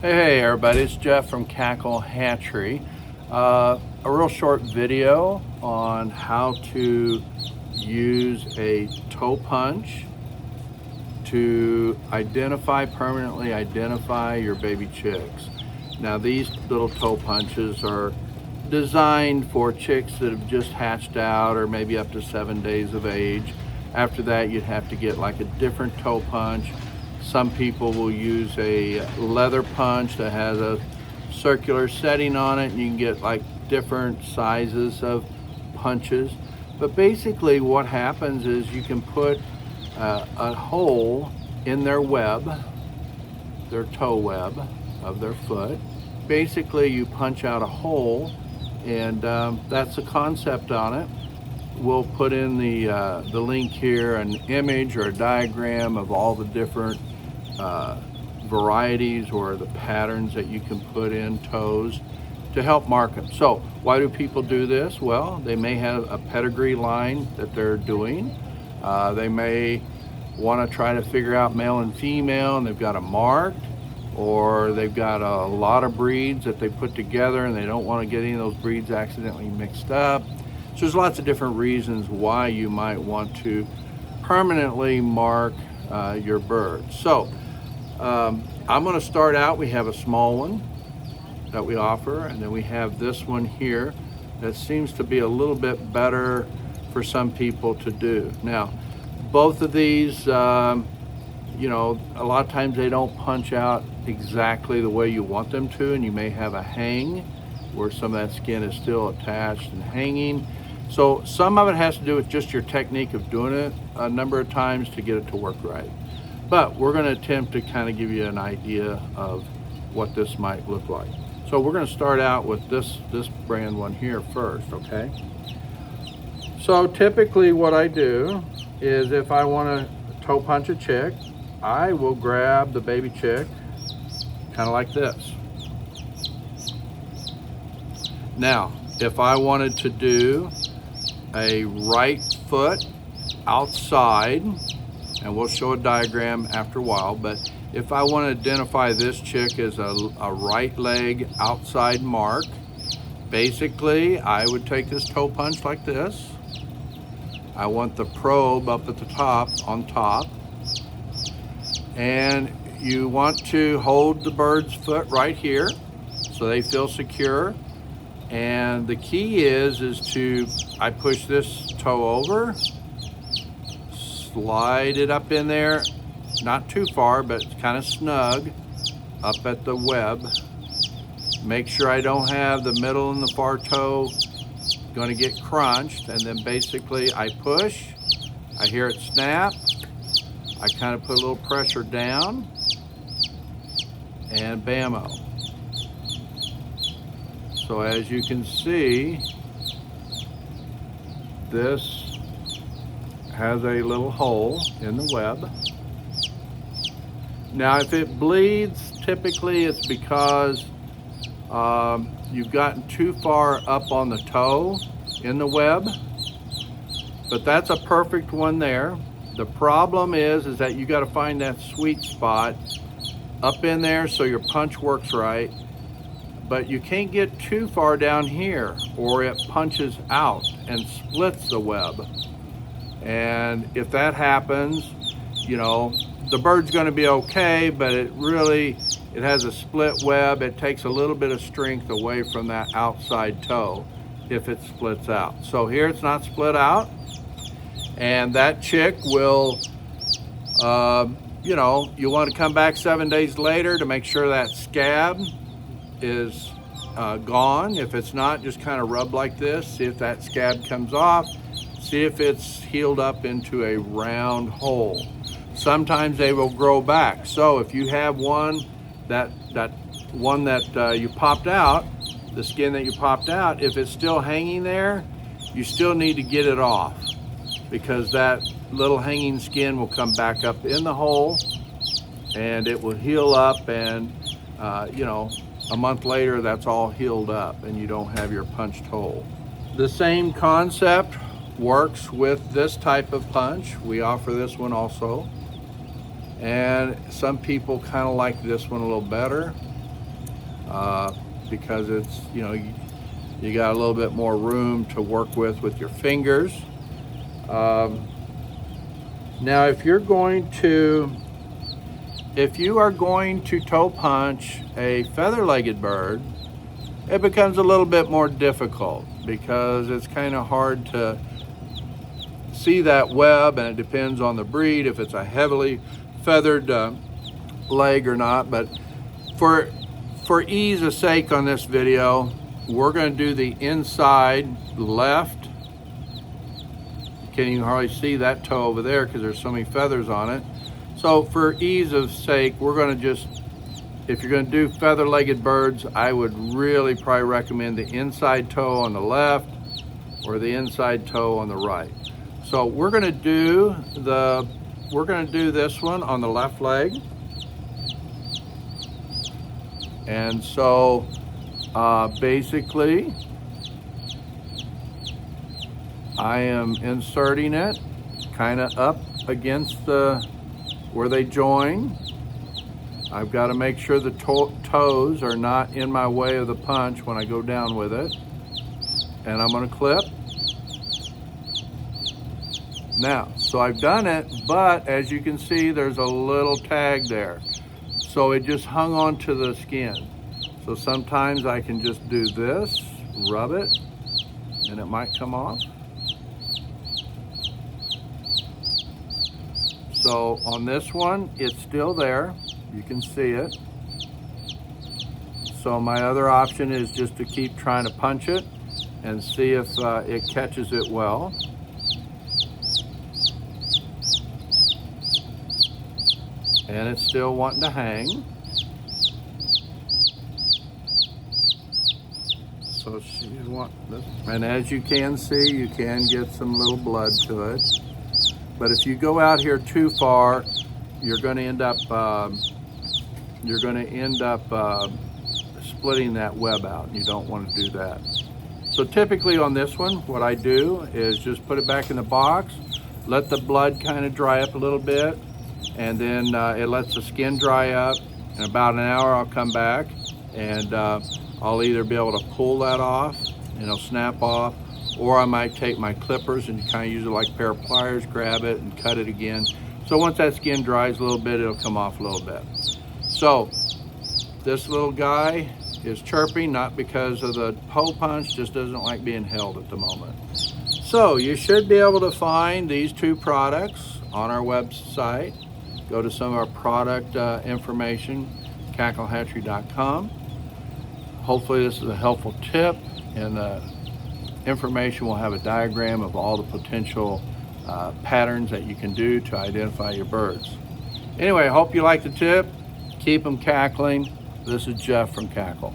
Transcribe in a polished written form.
Hey everybody, it's Jeff from Cackle Hatchery. A real short video on how to use a toe punch to permanently identify your baby chicks. Now these little toe punches are designed for chicks that have just hatched out or maybe up to 7 days of age. After that you'd have to get like a different toe punch. Some people will use a leather punch that has a circular setting on it, and you can get like different sizes of punches. But basically what happens is you can put a hole in their web, their toe web of their foot. Basically you punch out a hole, and that's the concept on it. We'll put in the link here, an image or a diagram of all the different varieties or the patterns that you can put in toes to help mark them. So why do people do this? Well, they may have a pedigree line that they're doing. They may want to try to figure out male and female, and they've got a marked, or they've got a lot of breeds that they put together and they don't want to get any of those breeds accidentally mixed up. So there's lots of different reasons why you might want to permanently mark your bird. So I'm going to start out. We have a small one that we offer, and then we have this one here that seems to be a little bit better for some people to do. Now, both of these, a lot of times they don't punch out exactly the way you want them to, and you may have a hang where some of that skin is still attached and hanging. So some of it has to do with just your technique of doing it a number of times to get it to work right. But we're going to attempt to kind of give you an idea of what this might look like. So we're going to start out with this brand one here first, okay? So typically what I do is if I want to toe punch a chick, I will grab the baby chick kind of like this. Now, if I wanted to do a right foot outside, and we'll show a diagram after a while, but if I want to identify this chick as a right leg outside mark, basically I would take this toe punch like this. I want the probe up at the top, on top, and you want to hold the bird's foot right here so they feel secure. And the key is I push this toe over, slide it up in there, not too far, but kind of snug up at the web. Make sure I don't have the middle and the far toe going to get crunched. And then basically I push, I hear it snap, I kind of put a little pressure down, and bammo. So as you can see, this has a little hole in the web. Now if it bleeds, typically it's because you've gotten too far up on the toe in the web, but that's a perfect one there. The problem is that you got to find that sweet spot up in there so your punch works right, but you can't get too far down here or it punches out and splits the web. And if that happens, the bird's going to be okay, but it has a split web. It takes a little bit of strength away from that outside toe if it splits out. So here it's not split out, and that chick will, you want to come back 7 days later to make sure that scab is gone. If it's not, just kind of rub like this, see if that scab comes off, see if it's healed up into a round hole. Sometimes they will grow back. So if you have one that you popped out, the skin that you popped out, if it's still hanging there, you still need to get it off, because that little hanging skin will come back up in the hole and it will heal up, and a month later that's all healed up and you don't have your punched hole. The same concept works with this type of punch. We offer this one also, and some people kind of like this one a little better. because it's, you know, you got a little bit more room to work with your fingers. Now if you are going to toe punch a feather-legged bird, it becomes a little bit more difficult because it's kind of hard to see that web, and it depends on the breed if it's a heavily feathered leg or not. But for ease of sake on this video, we're going to do the inside left. You can't even hardly see that toe over there because there's so many feathers on it. So for ease of sake, we're going to just, if you're going to do feather-legged birds, I would really probably recommend the inside toe on the left or the inside toe on the right. So we're going to do this one on the left leg. And so basically I am inserting it kind of up against where they join. I've got to make sure the toes are not in my way of the punch when I go down with it. And I'm going to clip. Now, so I've done it, but as you can see, there's a little tag there. So it just hung onto the skin. So sometimes I can just do this, rub it, and it might come off. So on this one, it's still there. You can see it. So my other option is just to keep trying to punch it and see if it catches it well. And it's still wanting to hang. So she's wanting this. And as you can see, you can get some little blood to it. But if you go out here too far, you're going to end up splitting that web out, and you don't want to do that. So typically on this one, what I do is just put it back in the box, let the blood kind of dry up a little bit, and then it lets the skin dry up. In about an hour, I'll come back, and I'll either be able to pull that off, and it'll snap off, or I might take my clippers and kind of use it like a pair of pliers, grab it and cut it again. So once that skin dries a little bit, it'll come off a little bit. So this little guy is chirping, not because of the hole punch, just doesn't like being held at the moment. So you should be able to find these two products on our website. Go to some of our product information, cacklehatchery.com. Hopefully this is a helpful tip, and the information will have a diagram of all the potential patterns that you can do to identify your birds. Anyway, I hope you like the tip. Keep them cackling. This is Jeff from Cackle.